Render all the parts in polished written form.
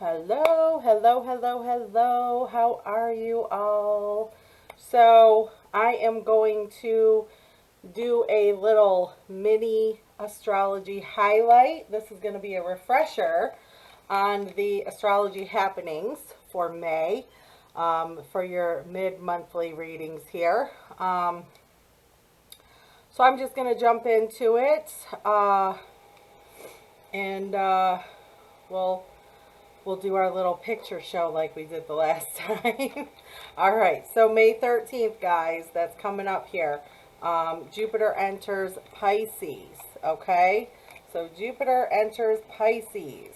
Hello, hello, hello, hello. How are you all? So, I am going to do a little mini astrology highlight. This is going to be a refresher on the astrology happenings for May for your mid monthly readings here. So, I'm just going to jump into it and we'll we'll do our little picture show like we did the last time. All right, so May 13th, guys, that's coming up here. Jupiter enters Pisces, okay? So Jupiter enters Pisces.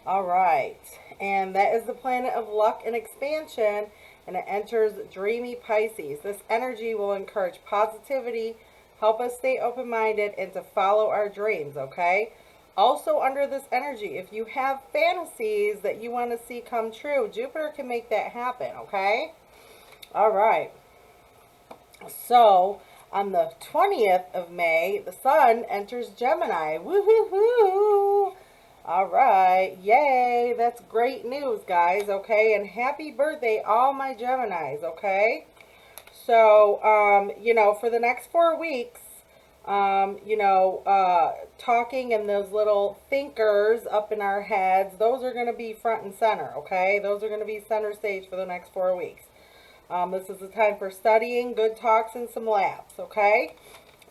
All right, and that is the planet of luck and expansion, and it enters dreamy Pisces. This energy will encourage positivity, help us stay open-minded, and to follow our dreams, okay? Also, under this energy, if you have fantasies that you want to see come true, Jupiter can make that happen, okay? All right. So, on the 20th of May, the Sun enters Gemini. Woo-hoo-hoo! All right. Yay. That's great news, guys, okay? And happy birthday, all my Geminis, okay? So, for the next 4 weeks, talking and those little thinkers up in our heads, those are going to be front and center, okay? Those are going to be center stage for the next 4 weeks. This is the time for studying, good talks, and some laughs, okay?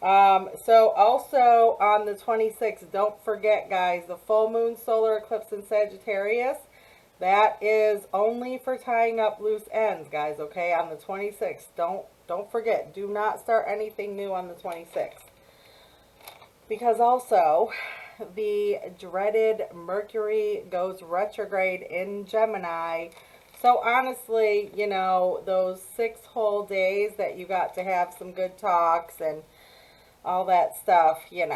So also on the 26th, don't forget, guys, the full moon solar eclipse in Sagittarius. That is only for tying up loose ends, guys, okay? On the 26th, don't forget, do not start anything new on the 26th. Because also, the dreaded Mercury goes retrograde in Gemini. So honestly, those 6 whole days that you got to have some good talks and all that stuff, it's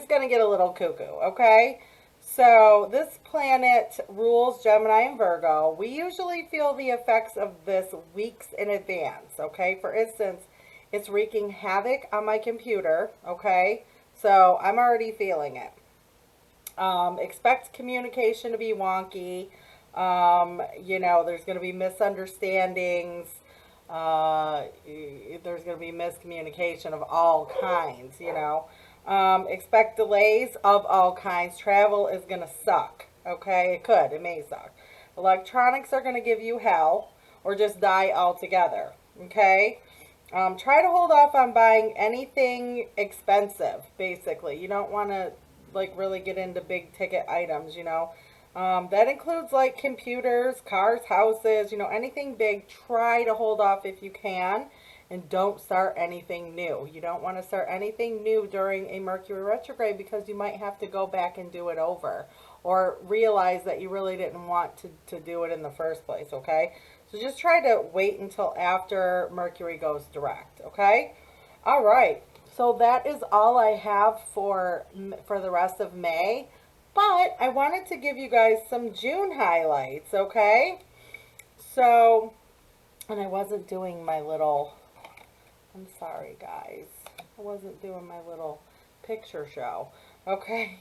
going to get a little cuckoo, okay? So this planet rules Gemini and Virgo. We usually feel the effects of this weeks in advance, okay? For instance, it's wreaking havoc on my computer, okay? So I'm already feeling it. Expect communication to be wonky. There's going to be misunderstandings. There's going to be miscommunication of all kinds. Expect delays of all kinds. Travel is going to suck. Okay, it may suck. Electronics are going to give you hell or just die altogether. Okay, try to hold off on buying anything expensive. Basically, you don't want to really get into big ticket items. That includes like computers, cars, houses, anything big. Try to hold off if you can, and don't start anything new. You don't want to start anything new during a Mercury retrograde because you might have to go back and do it over or realize that you really didn't want to do it in the first place, okay? So just try to wait until after Mercury goes direct, okay? All right. So that is all I have for the rest of May. But I wanted to give you guys some June highlights, okay? So, and I wasn't doing my little, I'm sorry, guys. I wasn't doing my little picture show, okay?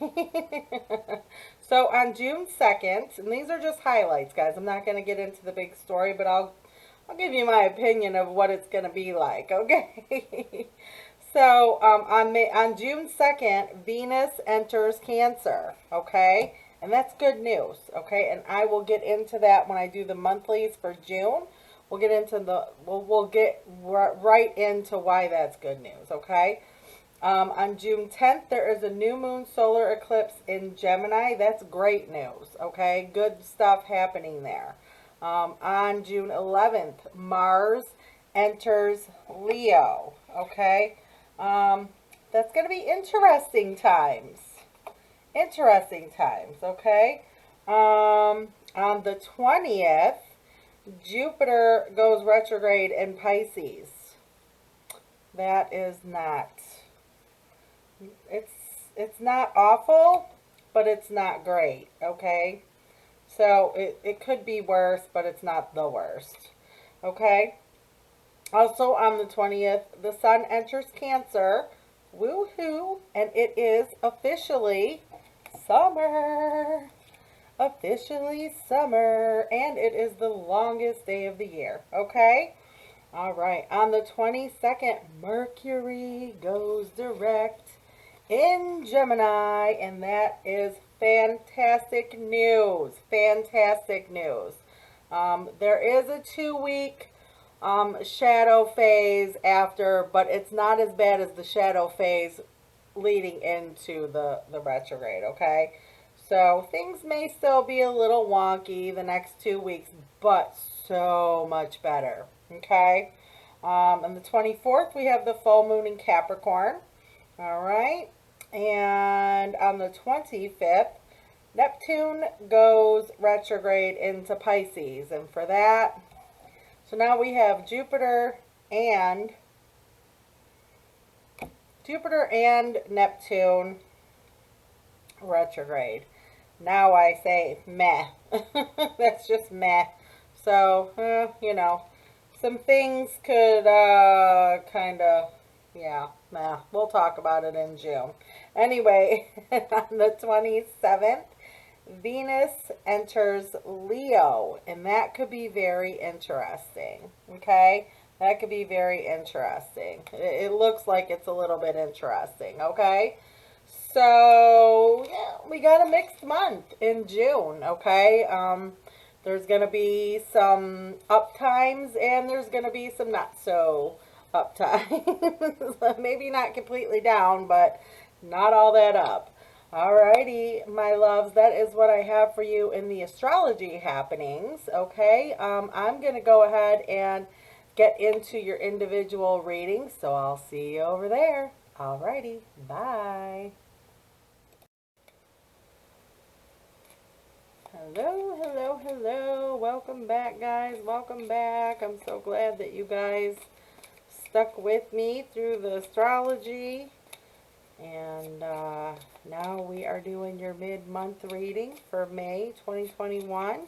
So on June 2nd, and these are just highlights, guys. I'm not going to get into the big story, but I'll give you my opinion of what it's going to be like, okay? So on June 2nd, Venus enters Cancer, okay? And that's good news, okay? And I will get into that when I do the monthlies for June. We'll get into we'll get right into why that's good news, okay? On June 10th, there is a new moon solar eclipse in Gemini. That's great news, okay? Good stuff happening there. On June 11th, Mars enters Leo, okay? That's going to be interesting times. Interesting times, okay? On the 20th, Jupiter goes retrograde in Pisces. That is not, it's not awful, but it's not great, okay? So it could be worse, but it's not the worst, okay? Also on the 20th, the Sun enters Cancer. Woohoo! And it is officially summer. officially summer, and it is the longest day of the year, okay? All right, on the 22nd, Mercury goes direct in Gemini, and that is fantastic news. Fantastic news. There is a 2 week shadow phase after, but it's not as bad as the shadow phase leading into the retrograde, okay? So things may still be a little wonky the next 2 weeks, but so much better, okay? On the 24th, we have the full moon in Capricorn, all right? And on the 25th, Neptune goes retrograde into Pisces. And for that, so now we have and Jupiter and Neptune retrograde. Now I say meh. That's just meh. So, some things could kind of, yeah, meh. We'll talk about it in June. Anyway, on the 27th, Venus enters Leo, and that could be very interesting. Okay? That could be very interesting. It looks like it's a little bit interesting. Okay? So, yeah, we got a mixed month in June. Okay? There's going to be some up times, and there's going to be some not so up times. Maybe not completely down, but not all that up. Alrighty, my loves, that is what I have for you in the astrology happenings, okay? I'm going to go ahead and get into your individual readings, so I'll see you over there. Alrighty, bye. Hello, hello, hello. Welcome back, guys. Welcome back. I'm so glad that you guys stuck with me through the astrology. And now we are doing your mid-month reading for May 2021.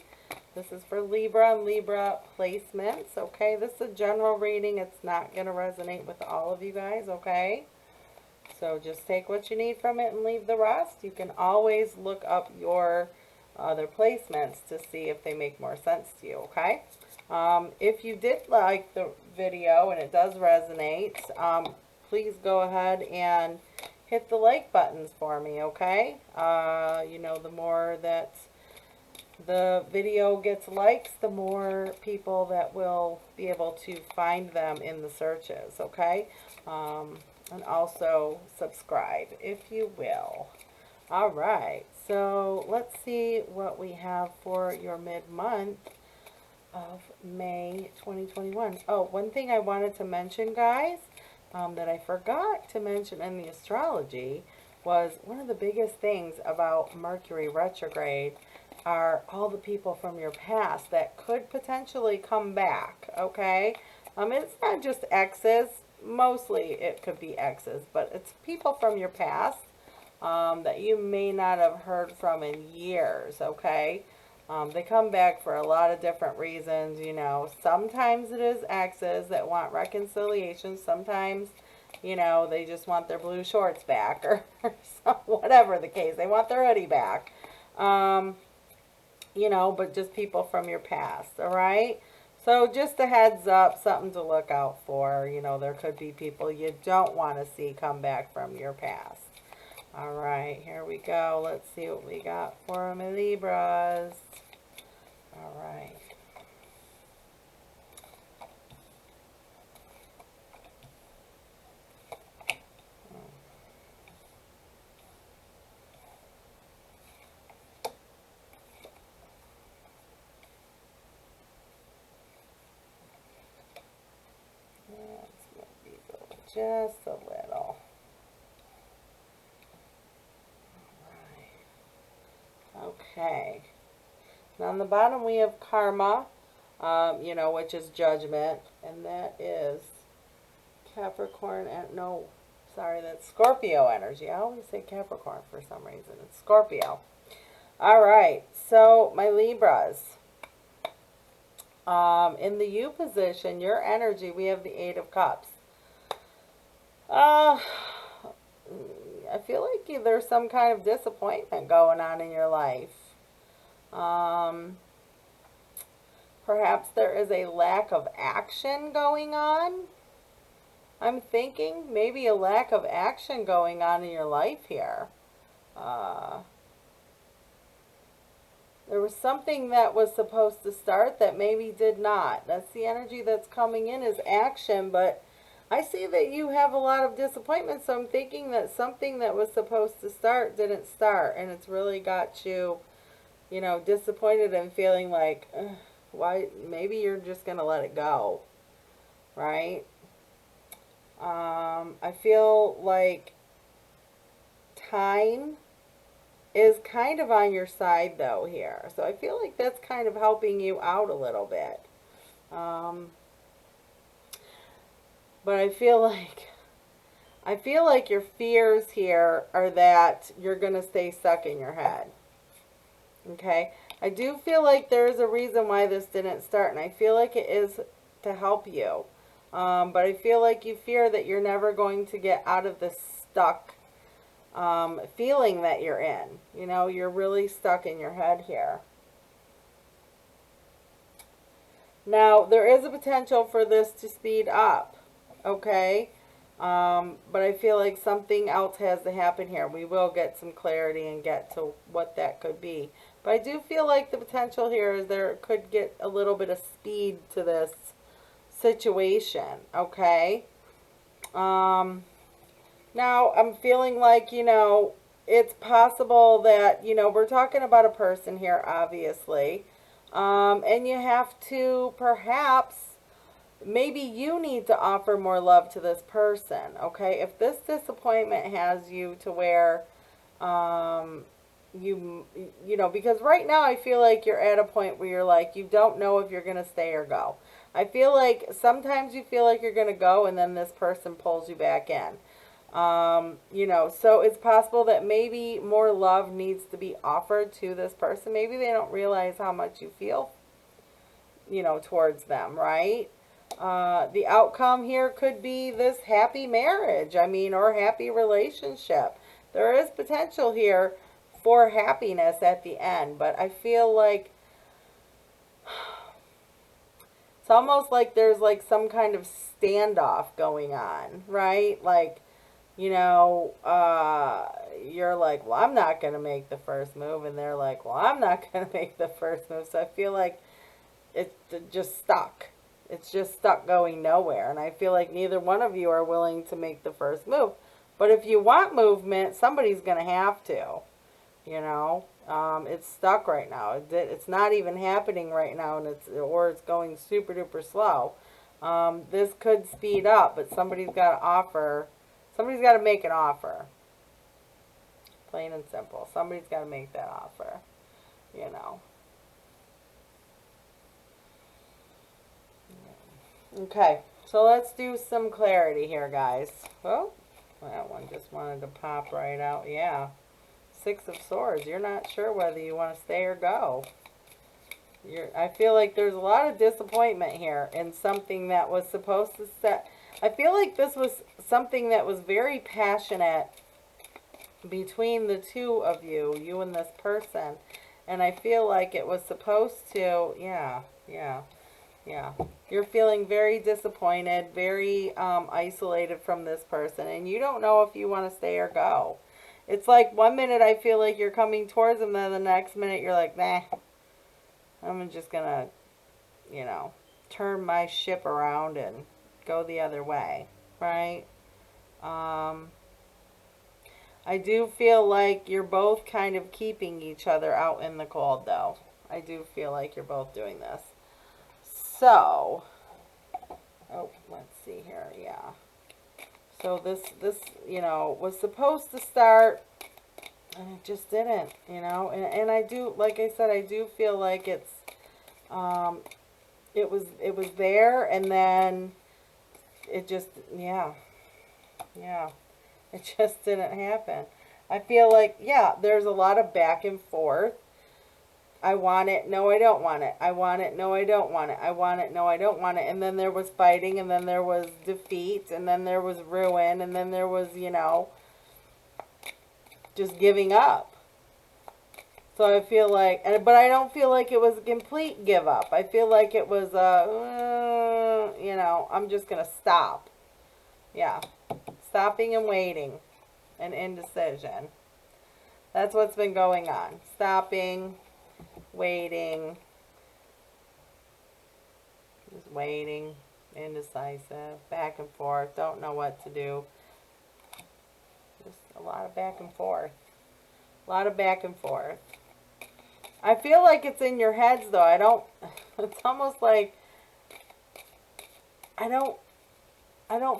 This is for Libra and Libra placements, okay? This is a general reading. It's not going to resonate with all of you guys, okay? So just take what you need from it and leave the rest. You can always look up your other placements to see if they make more sense to you, okay? If you did like the video and it does resonate, please go ahead and hit the like buttons for me, okay? The more that the video gets likes, the more people that will be able to find them in the searches, okay? And also subscribe, if you will. All right, so let's see what we have for your mid-month of May 2021. Oh, one thing I wanted to mention, guys, that I forgot to mention in the astrology was one of the biggest things about Mercury retrograde are all the people from your past that could potentially come back, okay? It's not just exes. Mostly it could be exes, but it's people from your past that you may not have heard from in years, okay? They come back for a lot of different reasons, Sometimes it is exes that want reconciliation. Sometimes, they just want their blue shorts back or whatever the case. They want their hoodie back. But just people from your past, all right? So just a heads up, something to look out for. There could be people you don't want to see come back from your past. All right, here we go. Let's see what we got for my Libras. All right. Let's move these over just a little. Okay. Now on the bottom we have karma, which is judgment, and that is Capricorn and that's Scorpio energy. I always say Capricorn for some reason. It's Scorpio. All right. So my Libras, in the U position, your energy, we have the Eight of Cups. I feel like there's some kind of disappointment going on in your life. Perhaps there is a lack of action going on. I'm thinking maybe a lack of action going on in your life here. There was something that was supposed to start that maybe did not. That's the energy that's coming in, is action, but I see that you have a lot of disappointment, so I'm thinking that something that was supposed to start didn't start, and it's really got you, you know, disappointed and feeling like, why, maybe you're just going to let it go, right? I feel like time is kind of on your side though here. So I feel like that's kind of helping you out a little bit. But I feel like your fears here are that you're going to stay stuck in your head. Okay? I do feel like there's a reason why this didn't start, and I feel like it is to help you. But I feel like you fear that you're never going to get out of this stuck feeling that you're in. You know, you're really stuck in your head here. Now, there is a potential for this to speed up, okay? But I feel like something else has to happen here. We will get some clarity and get to what that could be. But I do feel like the potential here is there could get a little bit of speed to this situation, okay? Now, I'm feeling like, you know, it's possible that, you know, we're talking about a person here, obviously. And you have to perhaps, maybe you need to offer more love to this person, okay? If this disappointment has you to where, you know, because right now I feel like you're at a point where you're like, you don't know if you're going to stay or go. I feel like sometimes you feel like you're going to go and then this person pulls you back in. You know, so it's possible that maybe more love needs to be offered to this person. Maybe they don't realize how much you feel, you know, towards them, right? The outcome here could be this happy marriage, I mean, or happy relationship. There is potential here for happiness at the end, but I feel like it's almost like there's like some kind of standoff going on, right? Like, you know, you're like, well, I'm not going to make the first move. And they're like, well, I'm not going to make the first move. So I feel like it's just stuck. It's just stuck going nowhere. And I feel like neither one of you are willing to make the first move. But if you want movement, somebody's going to have to, you know. It's stuck right now. It's not even happening right now, and it's going super duper slow. This could speed up, but somebody's got to offer. Somebody's got to make an offer. Plain and simple. Somebody's got to make that offer, you know. Okay, so let's do some clarity here, guys. Oh, that one just wanted to pop right out. Yeah. Six of Swords. You're not sure whether you want to stay or go. I feel like there's a lot of disappointment here in something that was supposed to set. I feel like this was something that was very passionate between the two of you, you and this person. And I feel like it was supposed to, yeah. You're feeling very disappointed, very isolated from this person. And you don't know if you want to stay or go. It's like 1 minute I feel like you're coming towards them, then the next minute you're like, nah, I'm just going to, you know, turn my ship around and go the other way, right? I do feel like you're both kind of keeping each other out in the cold, though. I do feel like you're both doing this. So, oh, let's see here, yeah. So this, you know, was supposed to start, and it just didn't, you know. And I do, like I said, I do feel like it's, it was there, and then it just, yeah, it just didn't happen. I feel like, yeah, there's a lot of back and forth. I want it, no, I don't want it. I want it, no, I don't want it. I want it, no, I don't want it. And then there was fighting, and then there was defeat, and then there was ruin, and then there was, you know, just giving up. So I feel like, but I don't feel like it was a complete give up. I feel like it was you know, I'm just going to stop. Yeah. Stopping and waiting and indecision. That's what's been going on. Stopping, waiting, just waiting, indecisive, back and forth, don't know what to do. Just a lot of back and forth. A lot of back and forth. I feel like it's in your heads though. I don't, it's almost like, I don't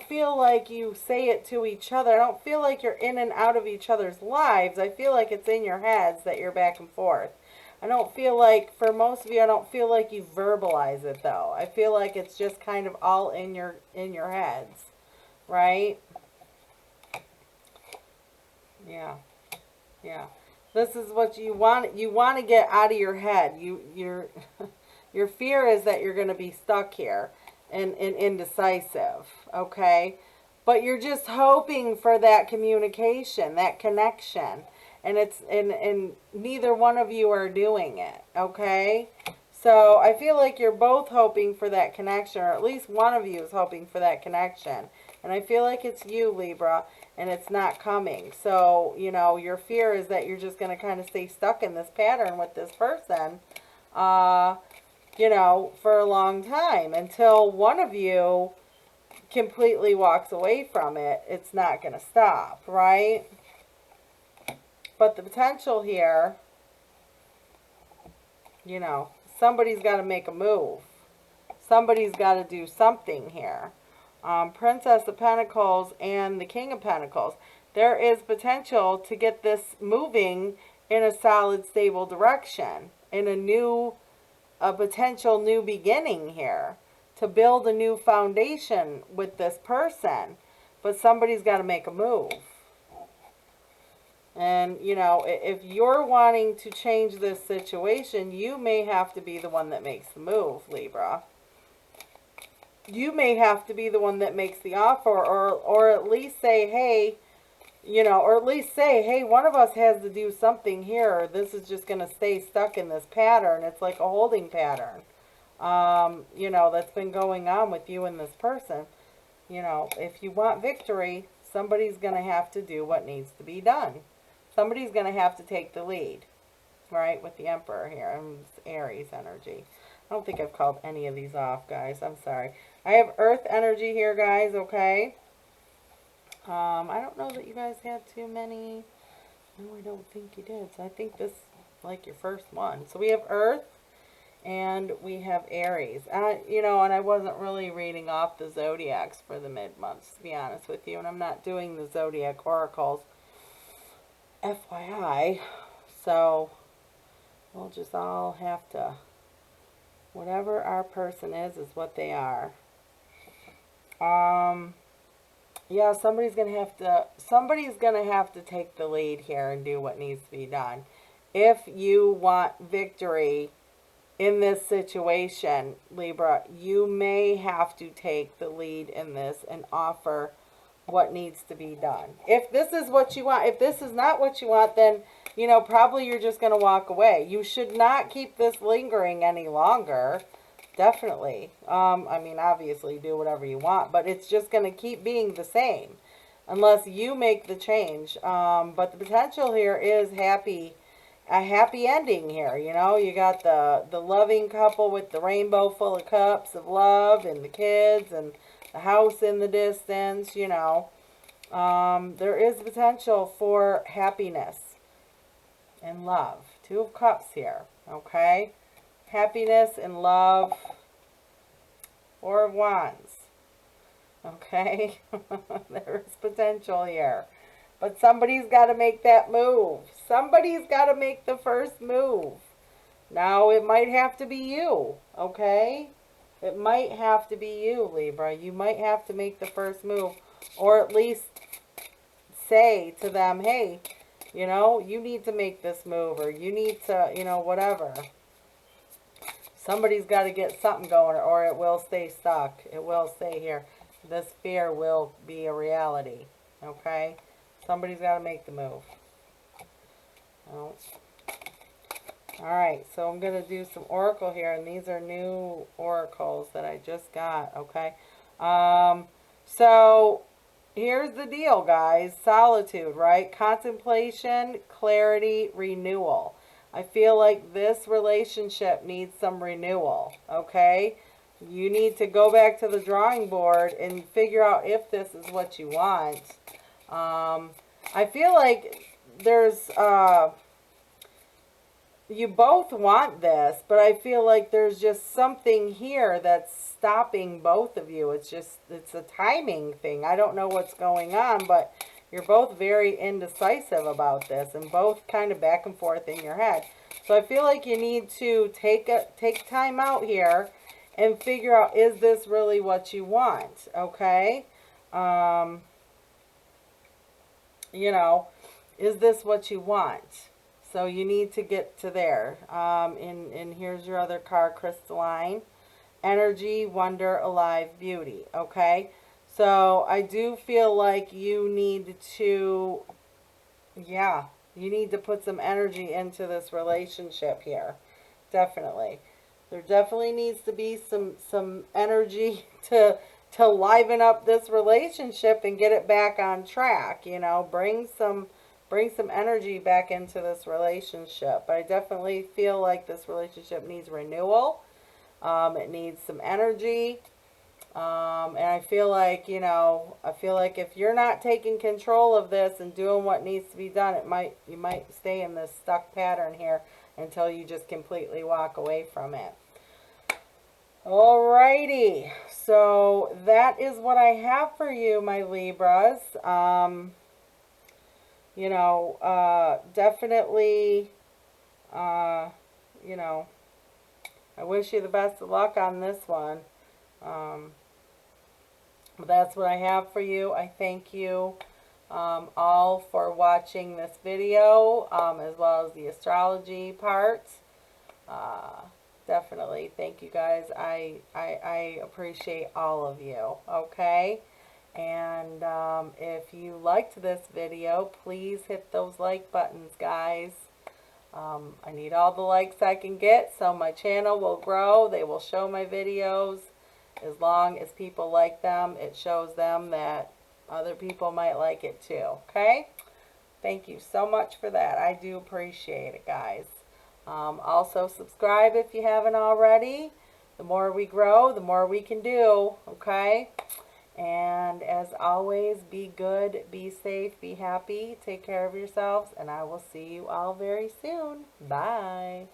feel like you say it to each other. I don't feel like you're in and out of each other's lives. I feel like it's in your heads that you're back and forth. I don't feel like, for most of you, I don't feel like you verbalize it though. I feel like it's just kind of all in your heads, right? Yeah. Yeah. This is what you want. You want to get out of your head. Your fear is that you're going to be stuck here and indecisive, okay? But you're just hoping for that communication, that connection. And it's and neither one of you are doing it, okay? So I feel like you're both hoping for that connection, or at least one of you is hoping for that connection. And I feel like it's you, Libra, and it's not coming. So, you know, your fear is that you're just going to kind of stay stuck in this pattern with this person, you know, for a long time until one of you completely walks away from it. It's not going to stop, right? But the potential here, you know, somebody's got to make a move. Somebody's got to do something here. Princess of Pentacles and the King of Pentacles. There is potential to get this moving in a solid, stable direction. In a potential new beginning here. To build a new foundation with this person. But somebody's got to make a move. And, you know, if you're wanting to change this situation, you may have to be the one that makes the move, Libra. You may have to be the one that makes the offer, or at least say, hey, you know, or at least say, hey, one of us has to do something here, or this is just going to stay stuck in this pattern. It's like a holding pattern, you know, that's been going on with you and this person. You know, if you want victory, somebody's going to have to do what needs to be done. Somebody's going to have to take the lead, right, with the Emperor here, and Aries energy. I don't think I've called any of these off, guys. I'm sorry. I have Earth energy here, guys, okay? I don't know that you guys had too many. No, I don't think you did. So I think this is like your first one. So we have Earth and we have Aries. You know, and I wasn't really reading off the zodiacs for the mid-months, to be honest with you. And I'm not doing the zodiac oracles, FYI. So we'll just all have to... Whatever our person is what they are. Yeah, somebody's gonna have to take the lead here and do what needs to be done. If you want victory in this situation, Libra, you may have to take the lead in this and offer what needs to be done. If this is what you want, if this is not what you want, then, you know, probably you're just going to walk away. You should not keep this lingering any longer. Definitely. I mean, obviously do whatever you want, but it's just going to keep being the same unless you make the change. But the potential here is a happy ending here. You know, you got the loving couple with the rainbow full of cups of love and the kids and the house in the distance, you know. There is potential for happiness and love. Two of Cups here, okay? Happiness and love. Four of Wands, okay? There is potential here. But somebody's got to make that move. Somebody's got to make the first move. Now, it might have to be you, okay? It might have to be you, Libra. You might have to make the first move. Or at least say to them, hey, you know, you need to make this move. Or you need to, you know, whatever. Somebody's got to get something going, or it will stay stuck. It will stay here. This fear will be a reality, okay? Somebody's got to make the move. Oh. Alright, so I'm going to do some oracle here, and these are new oracles that I just got, okay? So here's the deal, guys. Solitude, right? Contemplation, clarity, renewal. I feel like this relationship needs some renewal, okay? You need to go back to the drawing board and figure out if this is what you want. I feel like there's... you both want this, but I feel like there's just something here that's stopping both of you. It's a timing thing. I don't know what's going on, but you're both very indecisive about this and both kind of back and forth in your head. So I feel like you need to take time out here and figure out, is this really what you want? Okay? You know, is this what you want? So you need to get to there. And here's your other card, crystalline. Energy, wonder, alive, beauty. Okay? So I do feel like you need to, yeah, you need to put some energy into this relationship here. Definitely. There definitely needs to be some energy to liven up this relationship and get it back on track. You know, bring some energy back into this relationship. But I definitely feel like this relationship needs renewal. It needs some energy. And I feel like, you know, if you're not taking control of this and doing what needs to be done, you might stay in this stuck pattern here until you just completely walk away from it. Alrighty, so that is what I have for you, my Libras. You know, definitely, you know, I wish you the best of luck on this one. But that's what I have for you. I thank you all for watching this video, as well as the astrology part. Definitely, thank you guys. I appreciate all of you, okay? And if you liked this video, please hit those like buttons, guys. I need all the likes I can get so my channel will grow. They will show my videos. As long as people like them, it shows them that other people might like it too, okay? Thank you so much for that. I do appreciate it, guys. Also, subscribe if you haven't already. The more we grow, the more we can do, okay? And as always, be good, be safe, be happy, take care of yourselves, and I will see you all very soon. Bye.